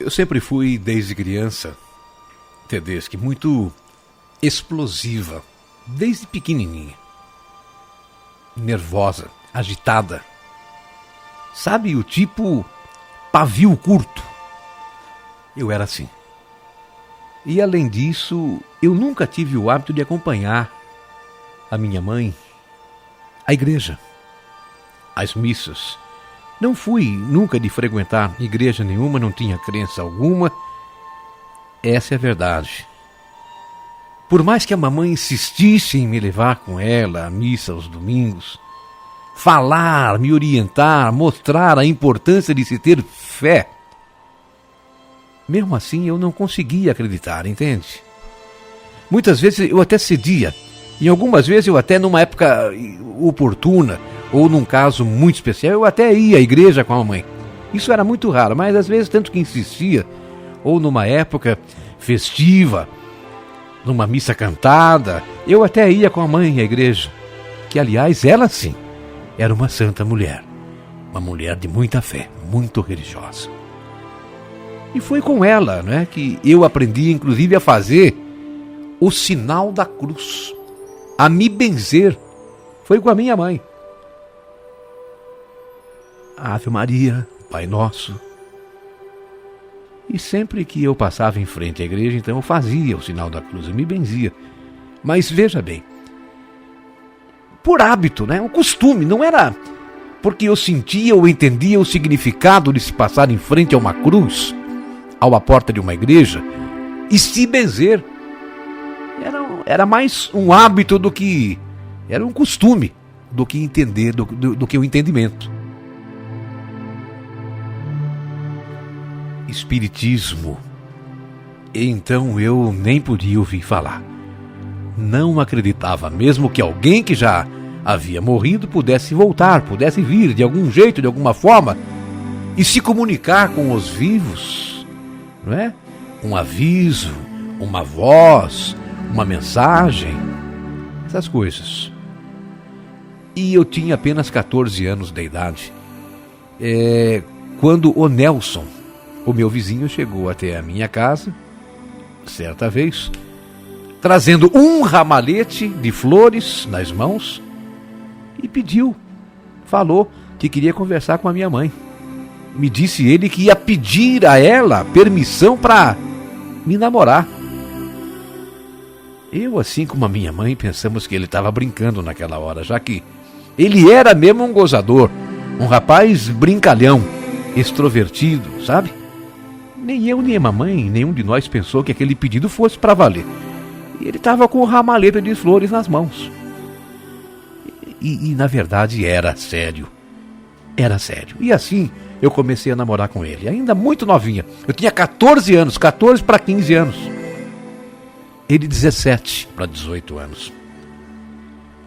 Eu sempre fui, desde criança, Tedeschi, muito explosiva, desde pequenininha. Nervosa, agitada. Sabe, o tipo pavio curto. Eu era assim. E além disso, eu nunca tive o hábito de acompanhar a minha mãe à igreja, às missas. Não fui nunca de frequentar igreja nenhuma, não tinha crença alguma. Essa é a verdade. Por mais que a mamãe insistisse em me levar com ela à missa aos domingos, falar, me orientar, mostrar a importância de se ter fé, mesmo assim eu não conseguia acreditar, entende? Muitas vezes eu até cedia, e algumas vezes eu até numa época oportuna, ou num caso muito especial, eu até ia à igreja com a mamãe. Isso era muito raro, mas às vezes tanto que insistia, ou numa época festiva, numa missa cantada, eu até ia com a mãe à igreja, que aliás ela sim, era uma santa mulher, uma mulher de muita fé, muito religiosa. E foi com ela, né, que eu aprendi inclusive a fazer o sinal da cruz, a me benzer. Foi com a minha mãe. Ave Maria, Pai Nosso. E sempre que eu passava em frente à igreja, então eu fazia o sinal da cruz, eu me benzia. Mas veja bem, por hábito, né? Um costume, não era porque eu sentia ou entendia o significado de se passar em frente a uma cruz, a porta de uma igreja, e se benzer. Era mais um hábito do que... Era um costume do que entender, do que o entendimento. Espiritismo. Então eu nem podia ouvir falar. Não acreditava mesmo que alguém que já havia morrido pudesse voltar, pudesse vir de algum jeito, de alguma forma, e se comunicar com os vivos, não é? Um aviso, uma voz, uma mensagem, essas coisas. E eu tinha apenas 14 anos de idade, quando o Nelson, o meu vizinho, chegou até a minha casa, certa vez, trazendo um ramalhete de flores nas mãos e falou que queria conversar com a minha mãe. Me disse ele que ia pedir a ela permissão para me namorar. Eu, assim como a minha mãe, pensamos que ele estava brincando naquela hora, já que ele era mesmo um gozador, um rapaz brincalhão, extrovertido, sabe? Nem eu, nem a mamãe, nenhum de nós pensou que aquele pedido fosse para valer. E ele estava com o ramalhete de flores nas mãos. E na verdade era sério. Era sério. E assim eu comecei a namorar com ele, ainda muito novinha. Eu tinha 14 anos, 14 para 15 anos. Ele 17 para 18 anos.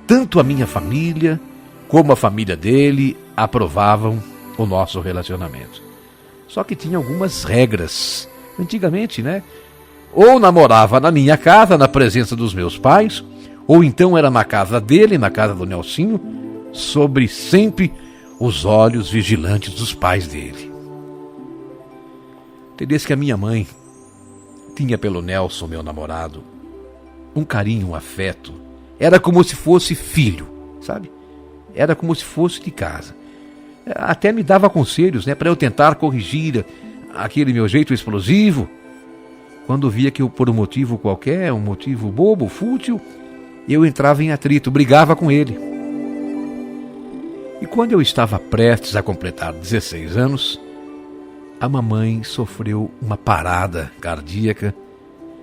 Tanto a minha família como a família dele aprovavam o nosso relacionamento. Só que tinha algumas regras. Antigamente, né? Ou namorava na minha casa, na presença dos meus pais, ou então era na casa dele, na casa do Nelsinho, sobre sempre os olhos vigilantes dos pais dele. Entendesse que a minha mãe tinha pelo Nelson, meu namorado, um carinho, um afeto. Era como se fosse filho, sabe? Era como se fosse de casa. Até me dava conselhos, né, para eu tentar corrigir aquele meu jeito explosivo. Quando via que eu, por um motivo qualquer, um motivo bobo, fútil, eu entrava em atrito, brigava com ele. E quando eu estava prestes a completar 16 anos, a mamãe sofreu uma parada cardíaca.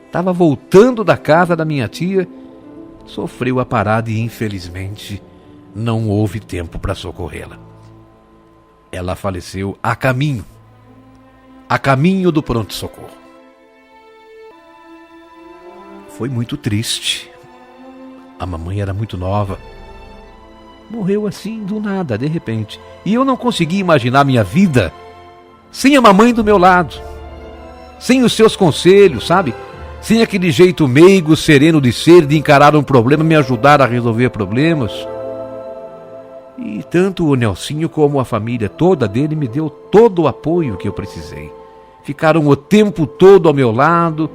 Estava voltando da casa da minha tia, sofreu a parada e, infelizmente, não houve tempo para socorrê-la. Ela faleceu a caminho do pronto-socorro. Foi muito triste. A mamãe era muito nova. Morreu assim, do nada, de repente. E eu não conseguia imaginar minha vida sem a mamãe do meu lado. Sem os seus conselhos, sabe? Sem aquele jeito meigo, sereno de ser, de encarar um problema, me ajudar a resolver problemas. E tanto o Nelsinho como a família toda dele me deu todo o apoio que eu precisei. ficaram o tempo todo ao meu lado,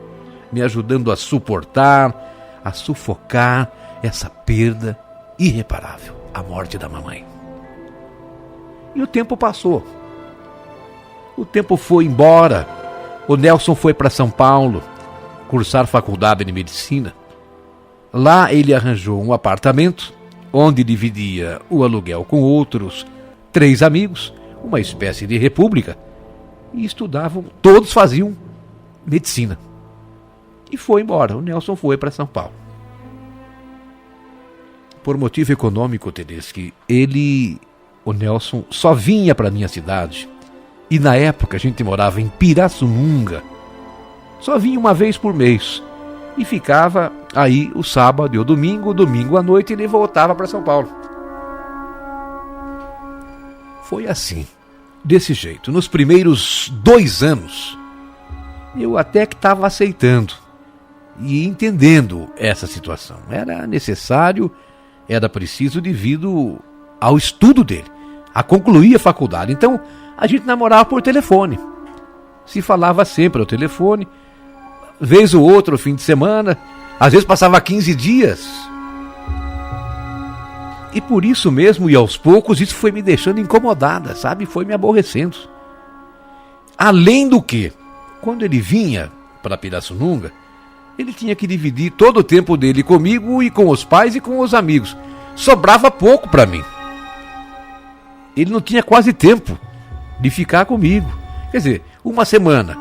me ajudando a suportar, a sufocar essa perda irreparável, a morte da mamãe. E o tempo passou. O tempo foi embora. O Nelson foi para São Paulo cursar faculdade de medicina. Lá ele arranjou um apartamento onde dividia o aluguel com outros 3 amigos, uma espécie de república, e estudavam, todos faziam medicina. E foi embora, o Nelson foi para São Paulo. Por motivo econômico, Tedeschi, o Nelson, só vinha para minha cidade, e na época a gente morava em Pirassununga, só vinha uma vez por mês, e ficava aí o sábado e o domingo à noite ele voltava para São Paulo. Foi assim, desse jeito. Nos primeiros 2 anos, eu até que estava aceitando e entendendo essa situação. Era necessário, era preciso devido ao estudo dele, a concluir a faculdade. Então, a gente namorava por telefone. Se falava sempre ao telefone, vez ou outro, fim de semana, às vezes passava 15 dias. E por isso mesmo, e aos poucos, isso foi me deixando incomodada, sabe? Foi me aborrecendo. Além do que, quando ele vinha para Pirassununga, ele tinha que dividir todo o tempo dele comigo e com os pais e com os amigos. Sobrava pouco para mim. Ele não tinha quase tempo de ficar comigo. Quer dizer, uma semana,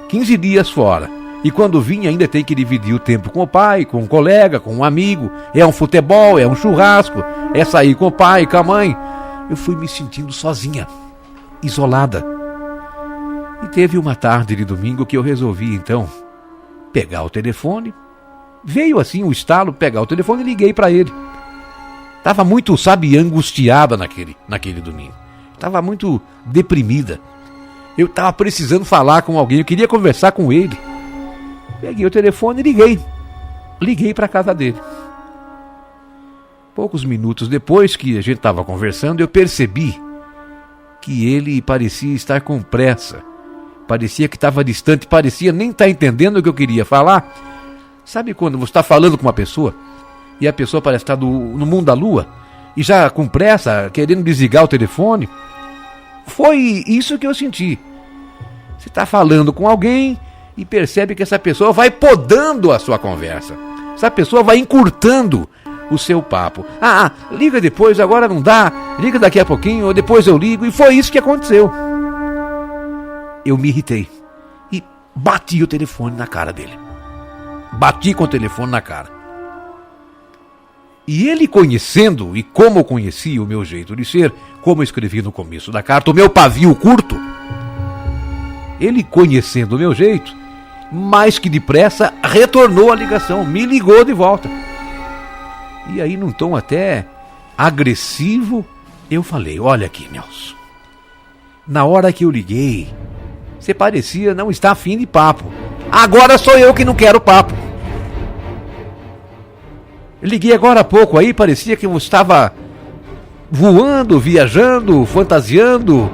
15 dias fora. E quando vinha ainda tem que dividir o tempo com o pai, com um colega, com um amigo. É um futebol, é um churrasco, é sair com o pai, com a mãe. Eu fui me sentindo sozinha, isolada. E teve uma tarde de domingo que eu resolvi então pegar o telefone. Veio assim o estalo, pegar o telefone e liguei para ele. Estava muito, sabe, angustiada naquele domingo. Estava muito deprimida. Eu estava precisando falar com alguém, eu queria conversar com ele. Peguei o telefone e liguei. Liguei para a casa dele. Poucos minutos depois que a gente estava conversando, eu percebi que ele parecia estar com pressa. Parecia que estava distante, parecia nem estar entendendo o que eu queria falar. Sabe quando você está falando com uma pessoa e a pessoa parece estar no mundo da lua e já com pressa, querendo desligar o telefone? Foi isso que eu senti. Você está falando com alguém e percebe que essa pessoa vai podando a sua conversa. Essa pessoa vai encurtando o seu papo. Liga depois, agora não dá. Liga daqui a pouquinho, ou depois eu ligo. E foi isso que aconteceu. Eu me irritei e bati o telefone na cara dele. Bati com o telefone na cara. E ele conhecendo, e como eu conhecia o meu jeito de ser, como eu escrevi no começo da carta, o meu pavio curto, ele conhecendo o meu jeito, mais que depressa, retornou a ligação, me ligou de volta. E aí, num tom até agressivo, eu falei: olha aqui, Nelson, na hora que eu liguei, você parecia não estar afim de papo. Agora sou eu que não quero papo. Eu liguei agora há pouco aí, parecia que eu estava voando, viajando, fantasiando,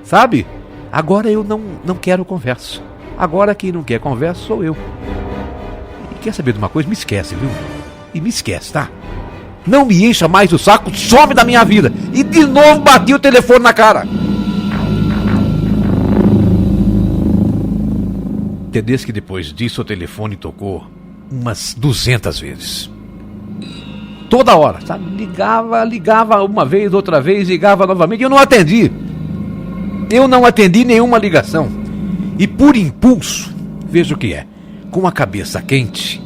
sabe? Agora eu não quero conversa. Agora quem não quer conversa sou eu. E quer saber de uma coisa? Me esquece, viu? E me esquece, tá? Não me encha mais o saco, some da minha vida. E de novo bati o telefone na cara. Desde que depois disso o telefone tocou umas 200 vezes. Toda hora, sabe? Ligava uma vez, outra vez, ligava novamente. Eu não atendi. Eu não atendi nenhuma ligação. E por impulso, veja o que é, com a cabeça quente,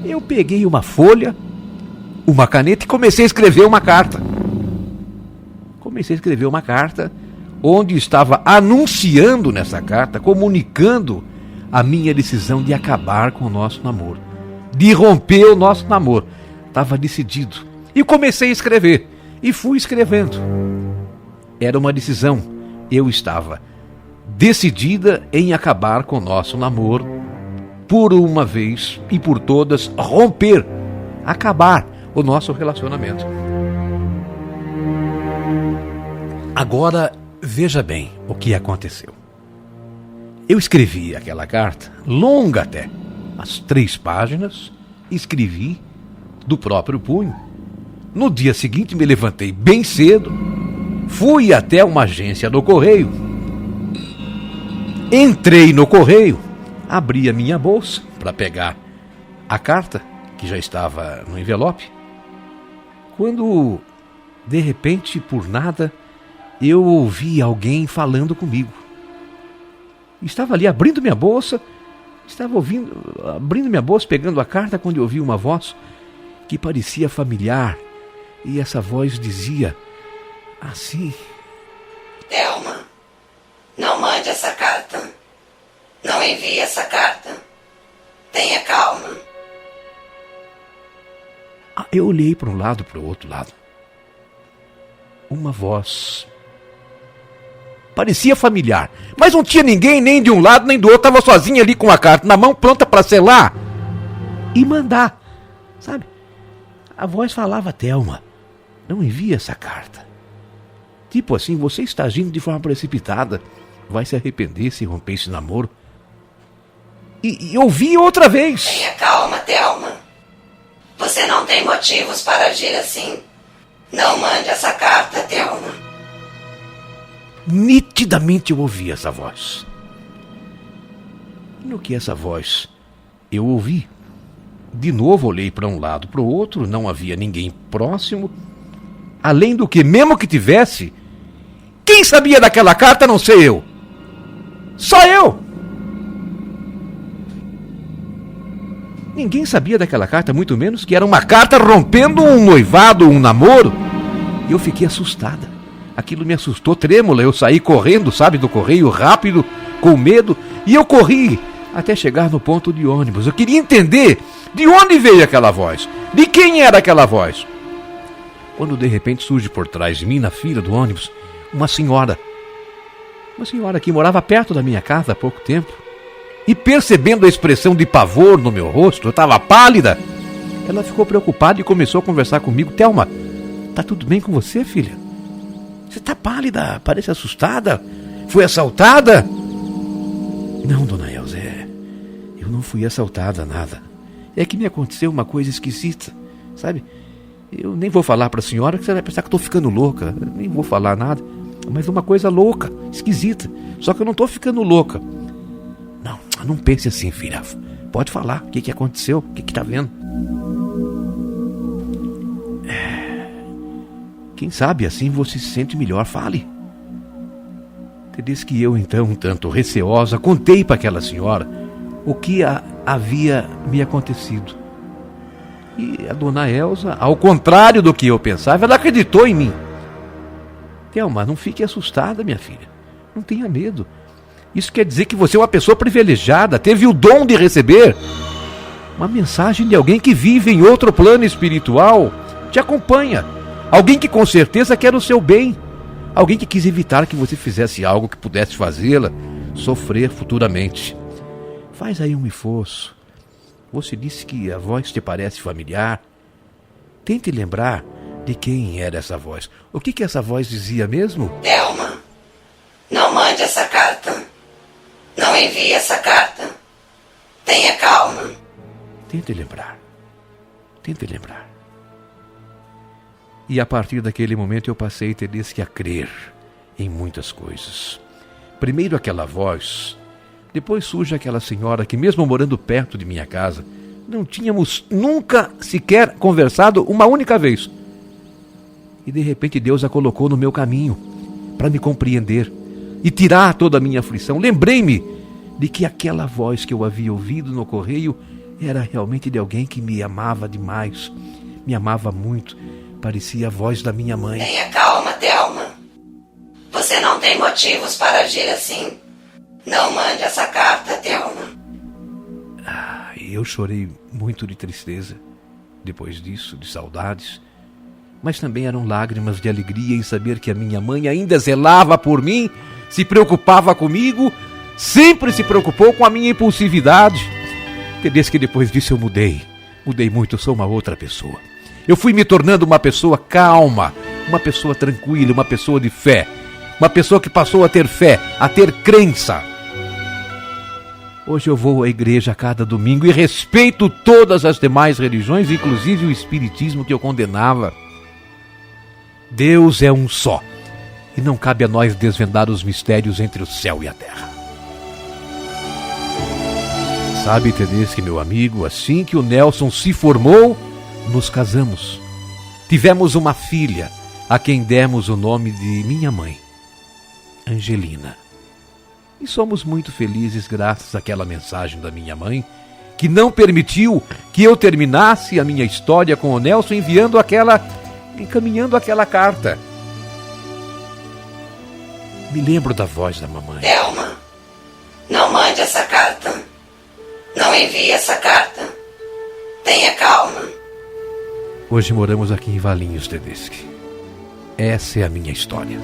eu peguei uma folha, uma caneta e comecei a escrever uma carta. Comecei a escrever uma carta onde estava anunciando nessa carta, comunicando a minha decisão de acabar com o nosso namoro, de romper o nosso namoro. Estava decidido. E comecei a escrever. E fui escrevendo. Era uma decisão. Eu estava decidida em acabar com o nosso namoro, por uma vez e por todas, romper, acabar o nosso relacionamento. Agora, veja bem o que aconteceu. Eu escrevi aquela carta, longa até, as 3 páginas, escrevi do próprio punho. No dia seguinte me levantei bem cedo, fui até uma agência do correio, entrei no correio, abri a minha bolsa para pegar a carta, que já estava no envelope, quando, de repente, por nada, eu ouvi alguém falando comigo. Estava ali abrindo minha bolsa, abrindo minha bolsa, pegando a carta, quando eu ouvi uma voz que parecia familiar. E essa voz dizia assim: Thelma, não mande essa carta. Não envie essa carta. Tenha calma. Eu olhei para um lado, para o outro lado. Uma voz parecia familiar, mas não tinha ninguém nem de um lado nem do outro. Estava sozinha ali com a carta na mão, pronta para selar e mandar, sabe? A voz falava: Thelma, não envie essa carta. Tipo assim, você está agindo de forma precipitada, vai se arrepender se romper esse namoro. E eu vi outra vez. Tenha calma, Thelma. Você não tem motivos para agir assim. Não mande essa carta, Thelma. Nitidamente eu ouvi essa voz. No que essa voz eu ouvi, de novo olhei para um lado, para o outro, não havia ninguém próximo. Além do que, mesmo que tivesse, quem sabia daquela carta não sei eu. Só eu. Ninguém sabia daquela carta, muito menos que era uma carta rompendo um noivado, um namoro. E eu fiquei assustada. Aquilo me assustou, trêmula. Eu saí correndo, sabe, do correio, rápido, com medo. E eu corri até chegar no ponto de ônibus. Eu queria entender de onde veio aquela voz. De quem era aquela voz. Quando de repente surge por trás de mim, na fila do ônibus, uma senhora. Uma senhora que morava perto da minha casa há pouco tempo. E percebendo a expressão de pavor no meu rosto, eu estava pálida. Ela ficou preocupada e começou a conversar comigo. Thelma, tá tudo bem com você, filha? Você tá pálida, parece assustada. Foi assaltada? Não, dona Elza, eu não fui assaltada, nada. É que me aconteceu uma coisa esquisita, sabe? Eu nem vou falar pra senhora, que você vai pensar que eu tô ficando louca. Eu nem vou falar nada. Mas uma coisa louca, esquisita. Só que eu não tô ficando louca. Não pense assim, filha. Pode falar. O que aconteceu? O que tá vendo? Quem sabe assim você se sente melhor. Fale. Desde que eu, então, um tanto receosa, contei para aquela senhora o que havia me acontecido. E a dona Elza, ao contrário do que eu pensava, ela acreditou em mim. Thelma, não fique assustada, minha filha. Não tenha medo. Isso quer dizer que você é uma pessoa privilegiada, teve o dom de receber uma mensagem de alguém que vive em outro plano espiritual, te acompanha. Alguém que com certeza quer o seu bem. Alguém que quis evitar que você fizesse algo que pudesse fazê-la sofrer futuramente. Faz aí um esforço. Você disse que a voz te parece familiar. Tente lembrar de quem era essa voz. O que essa voz dizia mesmo? Thelma, não mande essa carta. Não envie essa carta. Tenha calma. Tente lembrar. Tente lembrar. E a partir daquele momento eu passei, Teresa, a crer em muitas coisas. Primeiro aquela voz, depois surge aquela senhora que, mesmo morando perto de minha casa, não tínhamos nunca sequer conversado uma única vez. E de repente Deus a colocou no meu caminho para me compreender e tirar toda a minha aflição. Lembrei-me de que aquela voz que eu havia ouvido no correio era realmente de alguém que me amava demais, me amava muito. Parecia a voz da minha mãe. Tenha calma, Thelma. Você não tem motivos para agir assim. Não mande essa carta, Thelma. Eu chorei muito de tristeza depois disso, de saudades. Mas também eram lágrimas de alegria em saber que a minha mãe ainda zelava por mim, se preocupava comigo, sempre se preocupou com a minha impulsividade. Desde que depois disso eu mudei muito, eu sou uma outra pessoa. Eu fui me tornando uma pessoa calma, uma pessoa tranquila, uma pessoa de fé, uma pessoa que passou a ter fé, a ter crença. Hoje eu vou à igreja a cada domingo e respeito todas as demais religiões, inclusive o espiritismo que eu condenava. Deus é um só, e não cabe a nós desvendar os mistérios entre o céu e a terra. Sabe, Tedeschi, meu amigo, assim que o Nelson se formou, nos casamos. Tivemos uma filha, a quem demos o nome de minha mãe, Angelina. E somos muito felizes graças àquela mensagem da minha mãe, que não permitiu que eu terminasse a minha história com o Nelson encaminhando aquela carta. Me lembro da voz da mamãe. Thelma, não mande essa carta. Não envie essa carta. Tenha calma. Hoje moramos aqui em Valinhos, Tedeschi. Essa é a minha história.